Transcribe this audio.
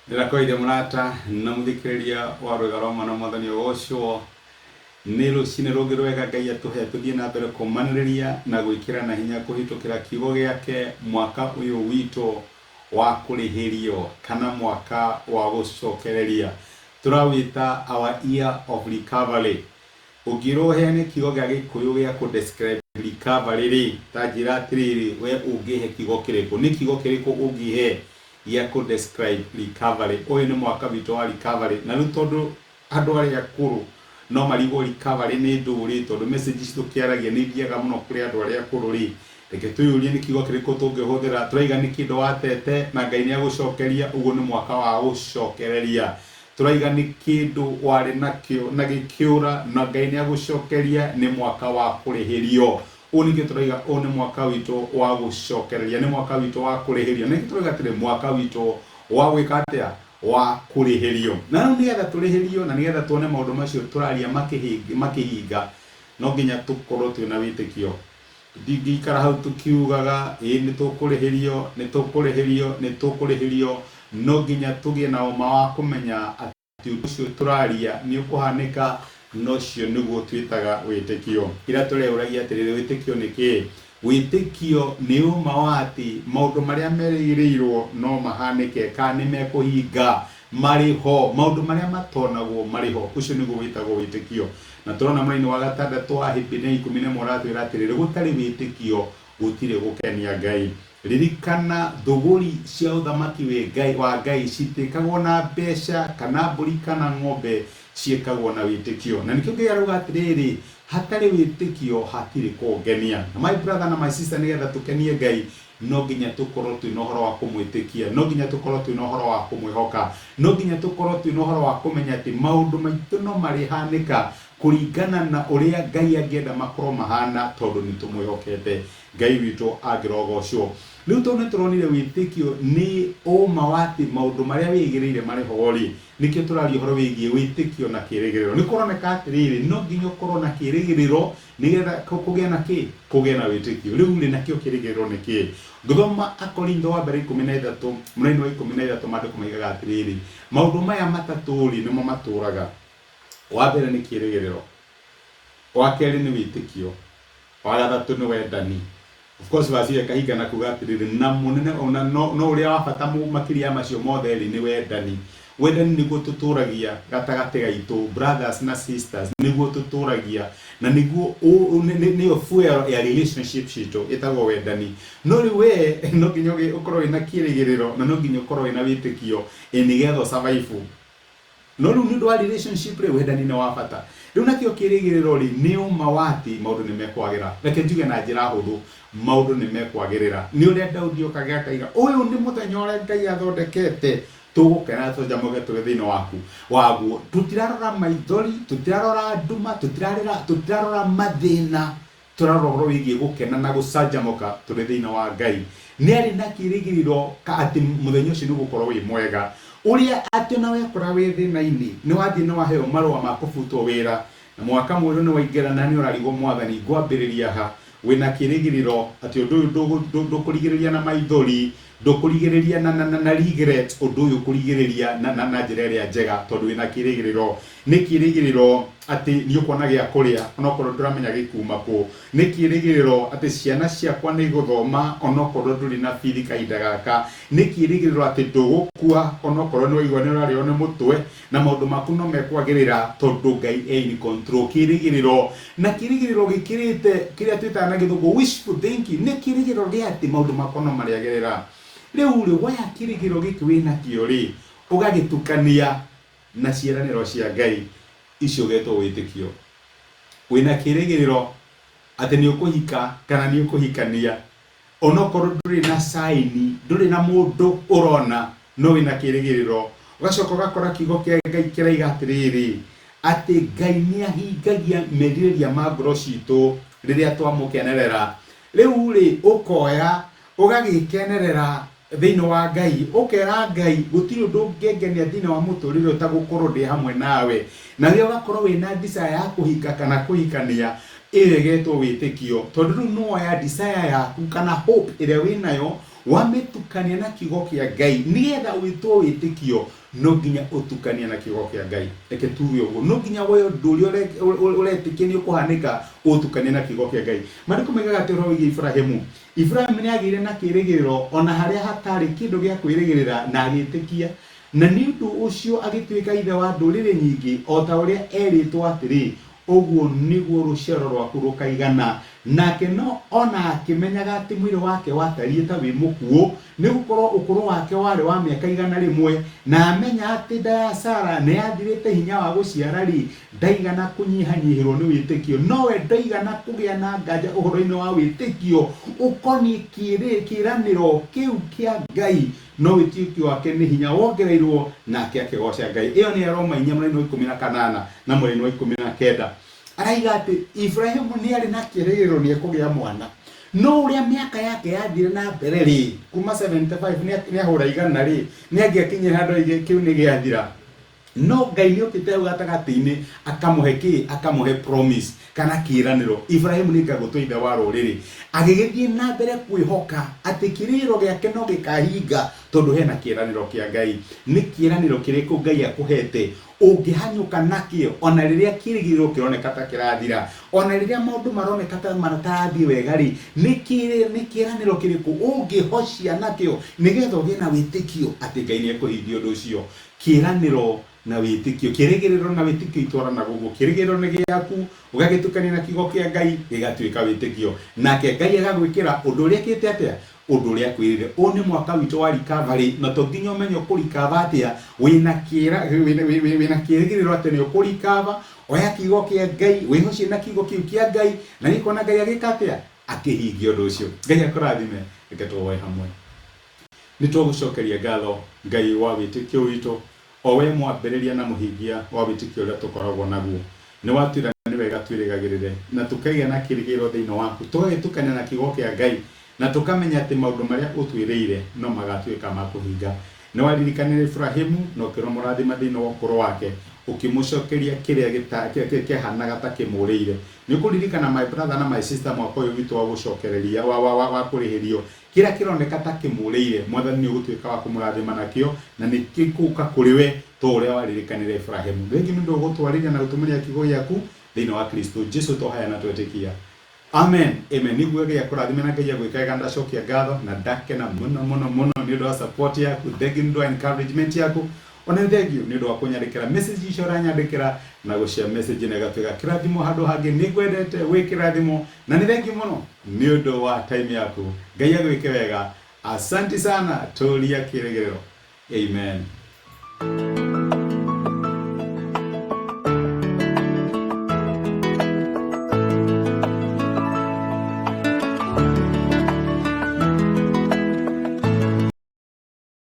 Ndirakoire murata na muthikiriria wa rwega mwana mwathani ucio ni rucine rungi rwega Ngai atuhe tuthie na mbere kumaniriria na gwikira na hinya kuhitukira kiugo giake mwaka uyu wito wa kurihirio kana mwaka wa gucokereria turawita our year of recovery. Ugirohene kiugo gia Gikuyu gia ku describe recovery ri tajira atiriri we ungihe kiugo kiriko ni kiugo kiriko ungihe ya ku describe recovery. Oyo ni mwaka wito wa recovery na riu tondu andu aria akuru no marigo recovery ni nduri tondu message citu kiaragia ni thiaga muno kuri andu aria akuru ri reke tuyurie ni kiugo kiriko tungihuthira turaiga ni kindu watete na Ngai ni agucokeria uguo ni mwaka wa gucokereria turaiga ni kindu wari nakio na gikiura na Ngai ni agucokeria ni mwaka wa kurihirio unige turaiga one mwaka wito wa gucokereria ni mwaka wito wa kurihirio ni turaiga tire mwaka wito wa gwikatia wa kurihirio na ni getha turihirio na ni getha tuone maundu macio turaria makihinga no nginya tukorwo twina witikio ndingikara hau tukiugaga ni tukurihirio no nginya tugie na uma wa kumenya ati ucio turaria ni ukuhanika no cio niguo twitaga witikio ira tureuragia atiriri witikio niki witikio ni uma wa ati maundu maria merĩgĩrĩirwo no mahanike ka ni mekuhinga mariho maundu maria matonagwo mariho ucio niguo witagwo witikio na turona mwini wa gatandatu wa Hibini 11 ratwira atiriri gutari witikio gutire gukenia Ngai ririkana thuguri cia uthamaki wa Ngai citikagwo na mbeca kana mburi kana ng'ombe ciekagwo na witikio na nikio Ngai aruga atiriri hatari witikio hatiri kungenia na my brother na my sister nigetha tukenie Ngai no nginya tukorwo twina uhoro wa kumwitikia no nginya tukorwo twina uhoro wa kumwihoka no nginya tukorwo twina uhoro wa kumenya ati maundu maitu no marihanika kuringana na uria Ngai angienda makorwo mahana tondu ni tumwihokete Ngai witu angirogocwo riu tondu turonire witikio ni uma wati maundu maria wigiriire mari hori nikio turari uhoro wigie witikio na kirigiriro ni kuroneka atiriri no nginya ukorwo na kirigiriro nigetha kugia na kugia na witikio riu ni nakio kirigiriro niki guthoma Akorintho wa mbere 13 muraini wa 13 maandiko maigaga atiriri maundu maya mataturi nimo maturaga wa mbere ni kirigiriro wa keri ni witikio wa gathatu ni wendani. Of course vasia kahiga na kuga atiriri na munene ona no uria wa bata makiria macio mothe ri ni wendani niguo tuturagia gatagati gaitu brothers na sisters niguo tuturagia na niguo ni fuel ya relationship citu itagwo wendani no ri we no nginya ukorwo ina kirigiriro na no nginya ukorwo ina witikio enigetho survive no ri ndu wa relationship ri wendani ni wa bata riu nakio kirigiriro ri ni uma wati maundu ni mekwagira reke njuge na njira huthu maundu ni mekwagirira ni uria Daudi okagea kaiga uyu ni muthenya uria Ngai athondekete tugukena tujamoge turi thini waguo tutirarora maithori tutirarora nduma tutirarora mathina turarora wigie gukena na gucanjamoka turi thini wa Ngai ni ari na kirigiriro ka ati muthenya ucio ni gukorwo wi mwega uria ati na wekora wi thina-ini ni wathi ni waheo marua ma kubutwo wira na mwaka mweru ni waingĩra na ni urarigwo mwathani ngwambĩrĩria ha wina kirigiriro ati undu ndukurigireria na maithori ndukurigireria na regret undu uyu kurigiriria na njira iria njega tondu wina kirigiriro ni kirigiriro ati ni ukona gia kuria onokorwo nduramenya gikuma ku ni kirigiriro ati ciana ciakwa ni guthoma onokorwo nduri na fili kahinda gaka ni kirigiriro ati ndugukua onokorwo ni waigwa ni urario ni mutwe na maundu maku no mekwagirira tondu Ngai in control kirigiriro na kirigiriro gikirite kiria twita na githungu wishful thinking ni kirigiriro gia ati maundu maku no mariagirira riu ri waya kirigiriro giki wina kio ri ugagitukania na ciaraniro cia Ngai icio geto witikio wina kirigiriro ati ni ukuhika kana ni ukuhikania onokorwo nduri na saini nduri na mundu urona no wina kirigiriro ugacoka ugakora kiugo kia Ngai kiraiga atiriri ati Ngai ni ahingagia merirĩria ma ngoro citu riria twamukenerera riu ri ukoya ugagikenerera thini wa Ngai ukera Ngai gutiri undu ngengenia thini wa muturire utagukorwo ndi hamwe nawe na rio gakorwo wina desire ya kuhika kana kuhikania iregetwo witikio tondu no ya desire yaku kana hope iria winayo wametukania na kiugo kia Ngai nigetha witwo witikio no nginya utukania na kiugo kia Ngai eke tuwe uguo no nginya woyo nduri uretikia ni ukuhanika utukania na kiugo kia Ngai mariko megaga tero wigi Ibrahimu ni agire na kirigiriro ona haria hatari kindu gia kwirigirira na agitikia na ni undu ucio agituika ithe wa ndurire nyingi o ta uria eritwo atiri oguo niguo ruciaro rwaku rukaigana nake no ona akimenyaga ati mwiri wake watarie ta wi mukuo ni gukorwo ukuru wake wari wa miaka 100 na amenya ati da Sara ne athirite hinya wa guciara ri ndaigana kunyihanyihirwo ni witikio nowe ndaigana kugia na nganja uhoro-ini wa witikio ukoni kiraniro kiu kia Ngai no witikio wake ni hinya wongereirwo nake akigoca Ngai iyo ni Roma 4:18 na mũrĩ wa 19 araiga ati Ibrahimu ni ari na kirigiro ni kugia mwana no uria miaka yake yathire na mbere ri kuma 75 ni ahura igana ri ni angiakinyira handu ige kiu ni giathira no Ngai ni okite gatagati-ini akamuhe promise kana kiraniro Ibrahimu ni ngagutwithe wa ruriri agigithie na mbere kwihoka ati kiriro giake no gikahinga tondu hena kiraniro kia Ngai ni kiraniro kiriku Ngai akuhete ungihanyuka nakio ona riria kirigiro kironeka ta kirathira ona riria maundu maroneka ta maratathi wega ri ni kiraniro kiriku ungihocia nakio nigetha ugie na witikio ati Ngai ni ekuhingia undu ucio kiraniro na witikio kirigiriro na witikio itwarana gugu kirigiriro ni giaku ugagitukania na kiugo kia Ngai gigatuika witikio nake Ngai agagwikira undu uria kite atia undu uria kwirire oni mwaka witu wa recovery na to nginya umenye kurikava atia wina kirigiriro ati ni ukurikava oya kiugo kia Ngai wihocie na kiugo kiu kia Ngai na niko na Ngai agikatia akihingia undu ucio Ngai akurathime iketwo hamwe nitwogucokeria ngatho Ngai wa witikio witu owe mwambĩrĩria na mũhingia wa witikio ũrĩa tũkoragwo naguo nĩ watwĩra nĩ wega twĩrĩgagĩrĩre na tũkaiga na kĩrĩgĩrĩro thĩinĩ waku tũgagĩtukania na kiugo kĩa Ngai na tũkamenya atĩ maũndũ marĩa ũtwĩrĩire no magatuĩka ma kũhinga nĩ waririkanire Ibrahimu na ũkĩrwo mũrathima thĩinĩ wa ũkũrũ wake ukimũcokeria kĩrĩa kĩhanaga ta kĩmũrĩire nĩ kũririkana my brother na my sister mwaka ũyũ witũ wa gũcokereria wa kũrĩhĩrio kĩrĩa kĩroneka ta kĩmũrĩire mwathani nĩ ũgũtuĩka wa kũmũrathima nakĩo na nĩ gĩkũka kũrĩ we to ũrĩa waririkanire Ibrahimu rĩngĩ nĩ ũndũ ũgũtwarĩria na gũtũmĩria kiugo gĩaku thĩinĩ wa Kristo Jesũ tũhaya na twetĩkia amen amen niguo gĩa kũrathima na Ngai agwĩkaga ndacokia ngatho na ndake na mũno nĩ ũndũ wa support yaku thengi nĩ ũndũ wa encouragement yaku ona thengio nĩ ũndũ wa kũnyandĩkĩra message icio ũranyandĩkĩra na gũshare message na ĩgatuĩka kĩrathimo handũ hangĩ nĩ ngwendete wĩ kĩrathimo na nĩ thengio mũno nĩ ũndũ wa time yaku Ngai agwĩke wega asante sana tũria kĩrĩgĩrĩro amen